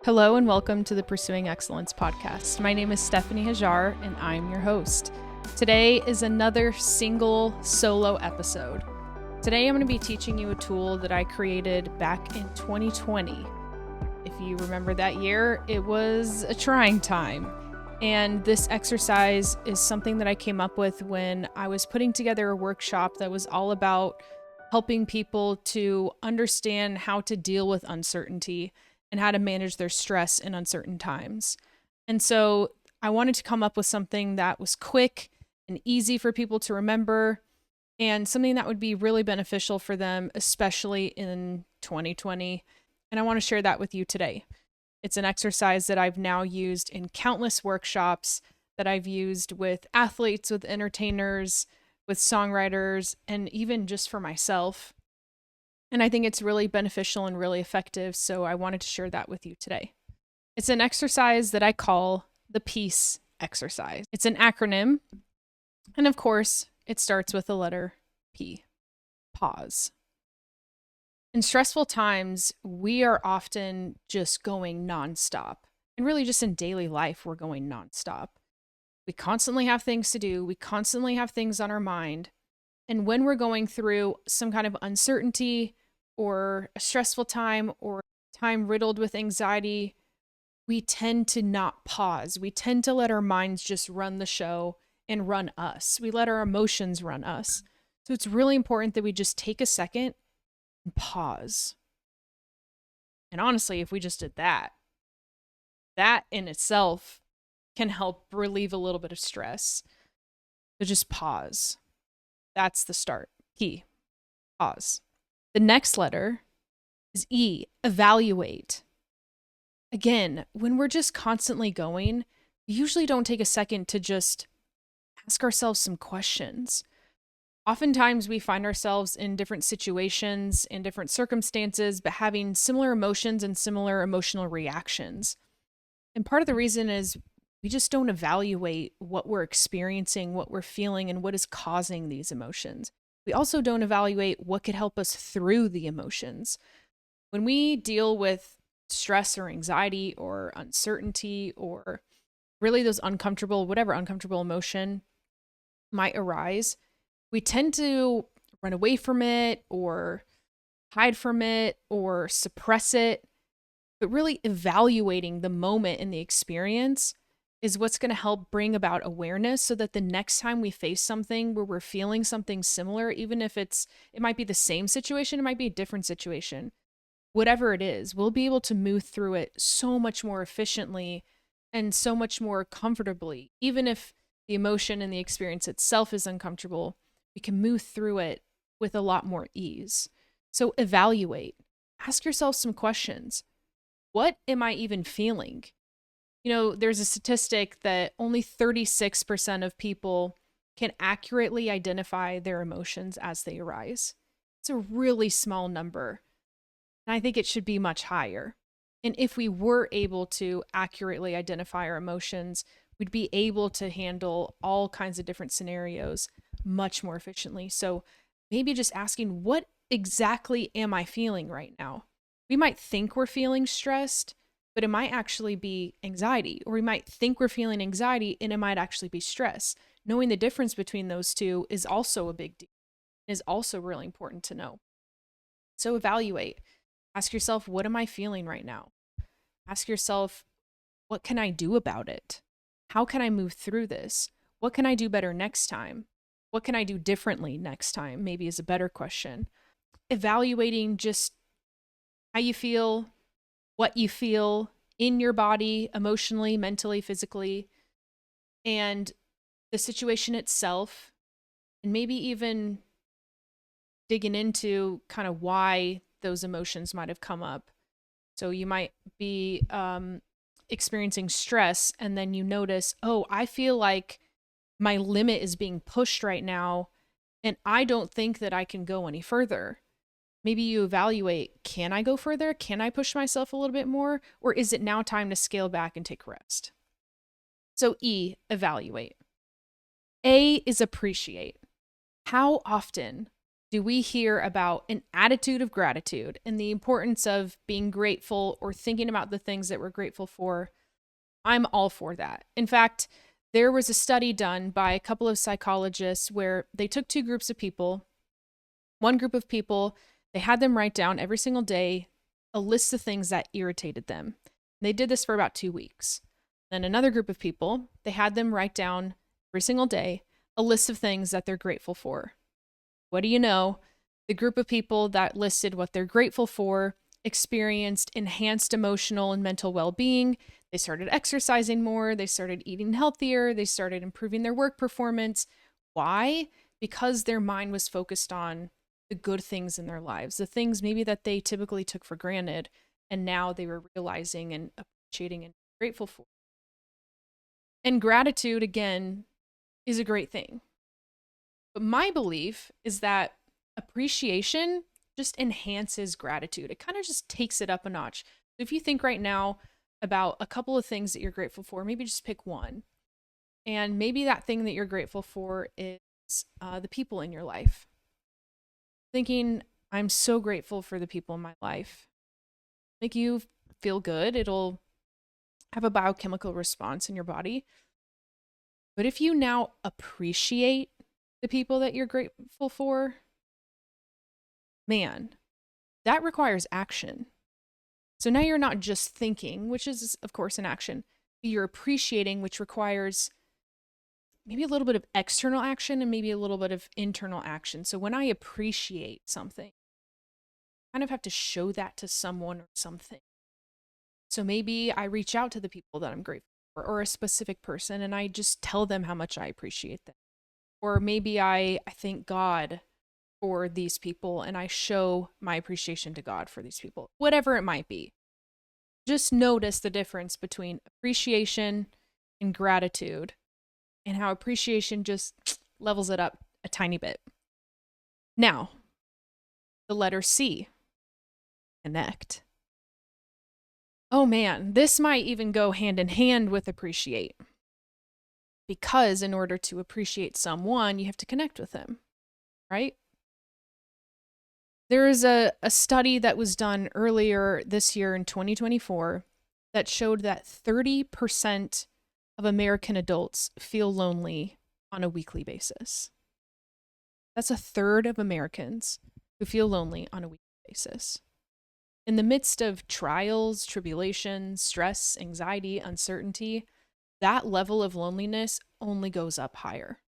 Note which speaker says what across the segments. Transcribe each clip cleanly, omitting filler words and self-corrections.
Speaker 1: Hello and welcome to the Pursuing Excellence podcast. My name is Stephanie Hajar and I'm your host. Today is another single solo episode. Today I'm going to be teaching you a tool that I created back in 2020. If you remember that year, it was a trying time. And this exercise is something that I came up with when I was putting together a workshop that was all about helping people to understand how to deal with uncertainty and how to manage their stress in uncertain times. And so I wanted to come up with something that was quick and easy for people to remember and something that would be really beneficial for them, especially in 2020. And I want to share that with you today. It's an exercise that I've now used in countless workshops, that I've used with athletes, with entertainers, with songwriters, and even just for myself. And I think it's really beneficial and really effective, so I wanted to share that with you today. It's an exercise that I call the PEACE exercise. It's an acronym, and of course, it starts with the letter P, pause. In stressful times, we are often just going nonstop. And really just in daily life, we're going nonstop. We constantly have things to do. We constantly have things on our mind. And when we're going through some kind of uncertainty or a stressful time or time riddled with anxiety, we tend to not pause. We tend to let our minds just run the show and run us. We let our emotions run us. So it's really important that we just take a second and pause. And honestly, if we just did that, that in itself can help relieve a little bit of stress. So just pause. That's the start. P, pause. The next letter is E, evaluate. Again, when we're just constantly going, we usually don't take a second to just ask ourselves some questions. Oftentimes we find ourselves in different situations, in different circumstances, but having similar emotions and similar emotional reactions. And part of the reason is we just don't evaluate what we're experiencing, what we're feeling, and what is causing these emotions. We also don't evaluate what could help us through the emotions. When we deal with stress or anxiety or uncertainty or really those whatever uncomfortable emotion might arise, we tend to run away from it or hide from it or suppress it. But really evaluating the moment and the experience is what's going to help bring about awareness so that the next time we face something where we're feeling something similar, even if it might be the same situation, it might be a different situation, whatever it is, we'll be able to move through it so much more efficiently and so much more comfortably. Even if the emotion and the experience itself is uncomfortable, we can move through it with a lot more ease. So evaluate. Ask yourself some questions. What am I even feeling? There's a statistic that only 36% of people can accurately identify their emotions as they arise. It's a really small number. And I think it should be much higher. And if we were able to accurately identify our emotions, we'd be able to handle all kinds of different scenarios much more efficiently. So maybe just asking, what exactly am I feeling right now? We might think we're feeling stressed, but it might actually be anxiety. Or we might think we're feeling anxiety and it might actually be stress. Knowing the difference between those two is also a big deal. It is also really important to know. So evaluate. Ask yourself, what am I feeling right now? Ask yourself, what can I do about it? How can I move through this? What can I do better next time? What can I do differently next time? Maybe is a better question. Evaluating just how you feel, what you feel in your body, emotionally, mentally, physically, and the situation itself, and maybe even digging into kind of why those emotions might have come up. So you might be experiencing stress, and then you notice, oh, I feel like my limit is being pushed right now, and I don't think that I can go any further. Maybe you evaluate, can I go further? Can I push myself a little bit more? Or is it now time to scale back and take rest? So E, evaluate. A is appreciate. How often do we hear about an attitude of gratitude and the importance of being grateful or thinking about the things that we're grateful for. I'm all for that. In fact, there was a study done by a couple of psychologists where they took two groups of people. One group of people, they had them write down every single day a list of things that irritated them. They did this for about 2 weeks. Then another group of people, they had them write down every single day a list of things that they're grateful for. What do you know? The group of people that listed what they're grateful for experienced enhanced emotional and mental well-being. They started exercising more. They started eating healthier. They started improving their work performance. Why? Because their mind was focused on the good things in their lives, the things maybe that they typically took for granted, and now they were realizing and appreciating and grateful for. And gratitude, again, is a great thing. But my belief is that appreciation just enhances gratitude. It kind of just takes it up a notch. If you think right now about a couple of things that you're grateful for, maybe just pick one. And maybe that thing that you're grateful for is the people in your life. Thinking, I'm so grateful for the people in my life. Make you feel good. It'll have a biochemical response in your body. But if you now appreciate the people that you're grateful for, man, that requires action. So now you're not just thinking, which is, of course, an action, but you're appreciating, which requires maybe a little bit of external action and maybe a little bit of internal action. So when I appreciate something, I kind of have to show that to someone or something. So maybe I reach out to the people that I'm grateful for or a specific person and I just tell them how much I appreciate them. Or maybe I thank God for these people and I show my appreciation to God for these people, whatever it might be. Just notice the difference between appreciation and gratitude and how appreciation just levels it up a tiny bit. Now, the letter C, connect. Oh man, this might even go hand in hand with appreciate. Because in order to appreciate someone, you have to connect with them, right? There is a study that was done earlier this year in 2024 that showed that 30% of American adults feel lonely on a weekly basis. That's a third of Americans who feel lonely on a weekly basis. In the midst of trials, tribulations, stress, anxiety, uncertainty, that level of loneliness only goes up higher.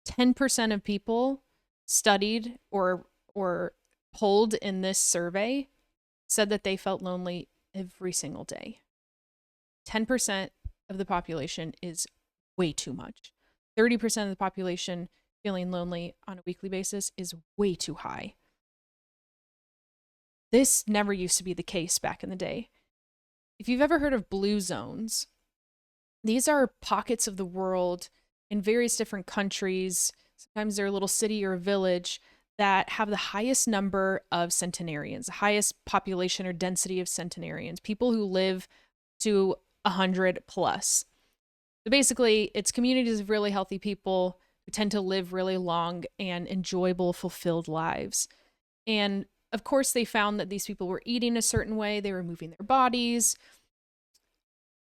Speaker 1: 10% of people studied or polled in this survey said that they felt lonely every single day. 10% of the population is way too much. 30% of the population feeling lonely on a weekly basis is way too high. This never used to be the case back in the day. If you've ever heard of blue zones, these are pockets of the world in various different countries. Sometimes they're a little city or a village that have the highest number of centenarians, the highest population or density of centenarians, people who live to 100 plus. So basically, it's communities of really healthy people who tend to live really long and enjoyable, fulfilled lives. And of course, they found that these people were eating a certain way, they were moving their bodies.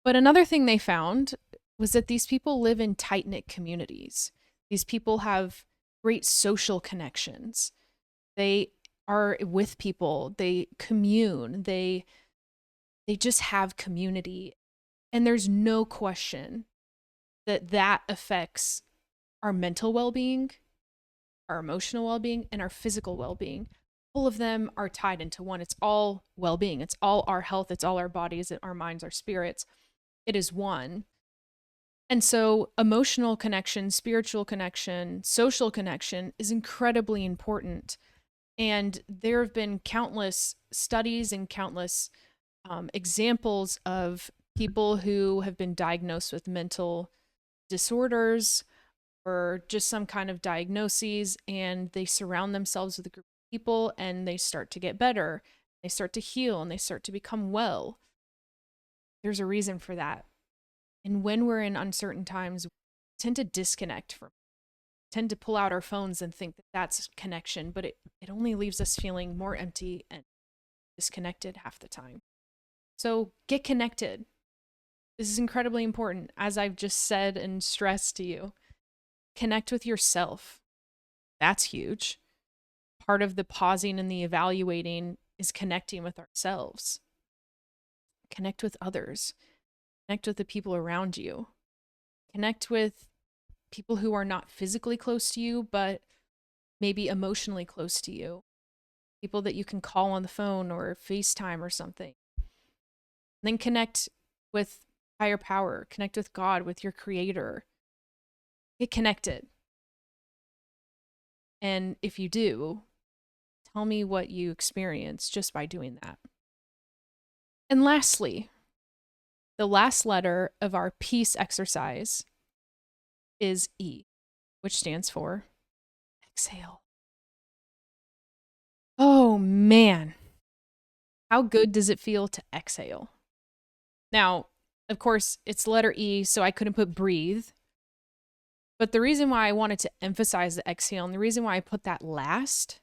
Speaker 1: But another thing they found was that these people live in tight-knit communities. These people have great social connections. They are with people, they commune, they just have community. And there's no question that that affects our mental well-being, our emotional well-being, and our physical well-being. All of them are tied into one. It's all well-being. It's all our health. It's all our bodies, our minds, our spirits. It is one. And so emotional connection, spiritual connection, social connection is incredibly important. And there have been countless studies and countless examples of people who have been diagnosed with mental disorders or just some kind of diagnoses, and they surround themselves with a group of people and they start to get better. They start to heal and they start to become well. There's a reason for that. And when we're in uncertain times, we tend to disconnect from tend to pull out our phones and think that that's connection, but it only leaves us feeling more empty and disconnected half the time. So get connected. This is incredibly important, as I've just said and stressed to you. Connect with yourself. That's huge. Part of the pausing and the evaluating is connecting with ourselves. Connect with others. Connect with the people around you. Connect with people who are not physically close to you, but maybe emotionally close to you. People that you can call on the phone or FaceTime or something. And then connect with higher power. Connect with God, with your creator. Get connected. And if you do, tell me what you experience just by doing that. And lastly, the last letter of our peace exercise is E, which stands for exhale. Oh man, how good does it feel to exhale? Now, of course, it's letter E, so I couldn't put breathe. But the reason why I wanted to emphasize the exhale and the reason why I put that last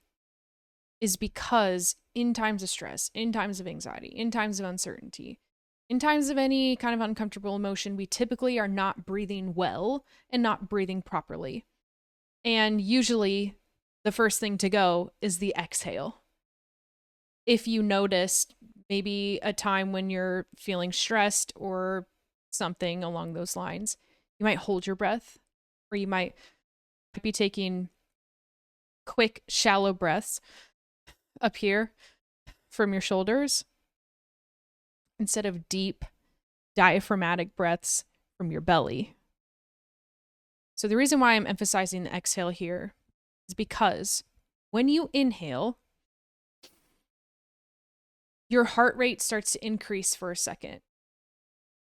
Speaker 1: is because in times of stress, in times of anxiety, in times of uncertainty, in times of any kind of uncomfortable emotion, we typically are not breathing well and not breathing properly. And usually the first thing to go is the exhale. If you noticed maybe a time when you're feeling stressed or something along those lines, you might hold your breath, or you might be taking quick, shallow breaths up here from your shoulders instead of deep, diaphragmatic breaths from your belly. So the reason why I'm emphasizing the exhale here is because when you inhale, your heart rate starts to increase for a second.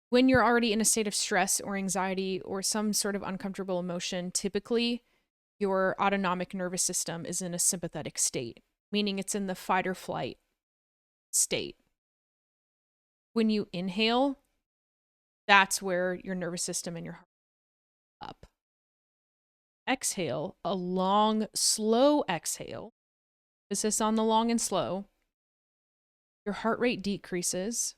Speaker 1: When you're already in a state of stress or anxiety or some sort of uncomfortable emotion, typically your autonomic nervous system is in a sympathetic state, meaning it's in the fight or flight state. When you inhale, that's where your nervous system and your heart are up. Exhale, a long, slow exhale. Emphasis on the long and slow. Your heart rate decreases.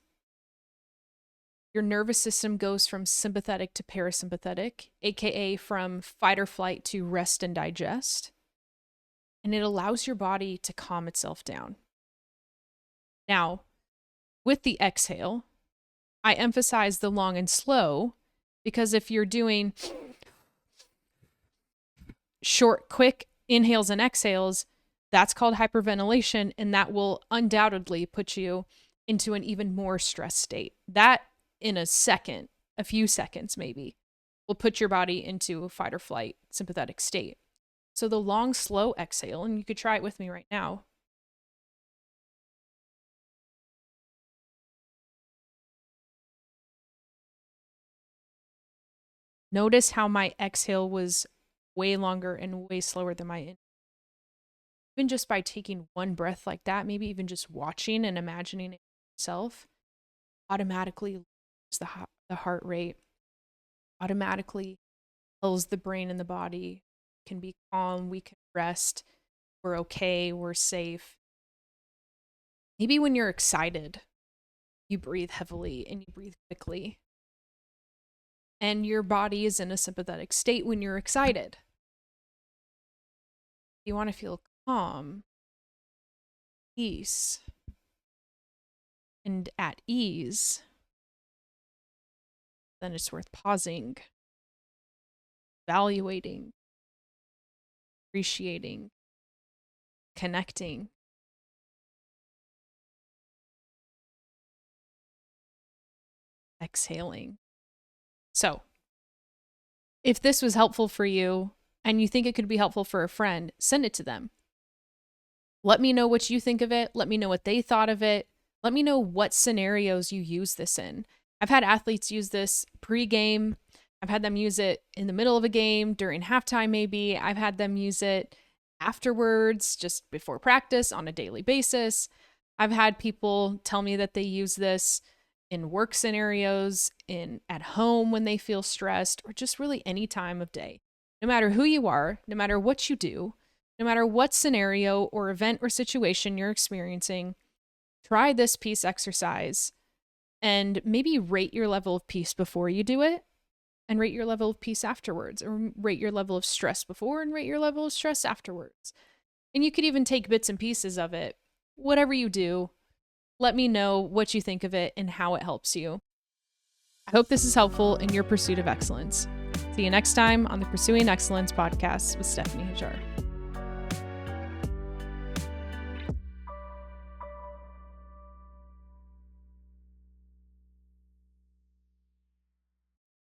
Speaker 1: Your nervous system goes from sympathetic to parasympathetic, aka from fight or flight to rest and digest. And it allows your body to calm itself down. Now, with the exhale, I emphasize the long and slow because if you're doing short, quick inhales and exhales, that's called hyperventilation, and that will undoubtedly put you into an even more stressed state. That, in a second, a few seconds maybe, will put your body into a fight or flight sympathetic state. So the long, slow exhale, and you could try it with me right now. Notice how my exhale was way longer and way slower than my inhale. Even just by taking one breath like that, maybe even just watching and imagining it yourself, automatically lowers the heart rate, automatically tells the brain and the body can be calm, we can rest, we're okay, we're safe. Maybe when you're excited, you breathe heavily and you breathe quickly. And your body is in a sympathetic state when you're excited. You want to feel calm, peace, and at ease, then it's worth pausing, evaluating, appreciating, connecting. Exhaling. So, if this was helpful for you and you think it could be helpful for a friend, send it to them. Let me know what you think of it. Let me know what they thought of it. Let me know what scenarios you use this in. I've had athletes use this pre-game. I've had them use it in the middle of a game, during halftime maybe. I've had them use it afterwards, just before practice on a daily basis. I've had people tell me that they use this in work scenarios, at home when they feel stressed, or just really any time of day. No matter who you are, no matter what you do, no matter what scenario or event or situation you're experiencing, try this peace exercise and maybe rate your level of peace before you do it and rate your level of peace afterwards, or rate your level of stress before and rate your level of stress afterwards. And you could even take bits and pieces of it. Whatever you do, let me know what you think of it and how it helps you. I hope this is helpful in your pursuit of excellence. See you next time on the Pursuing Excellence podcast with Stephanie Hajar.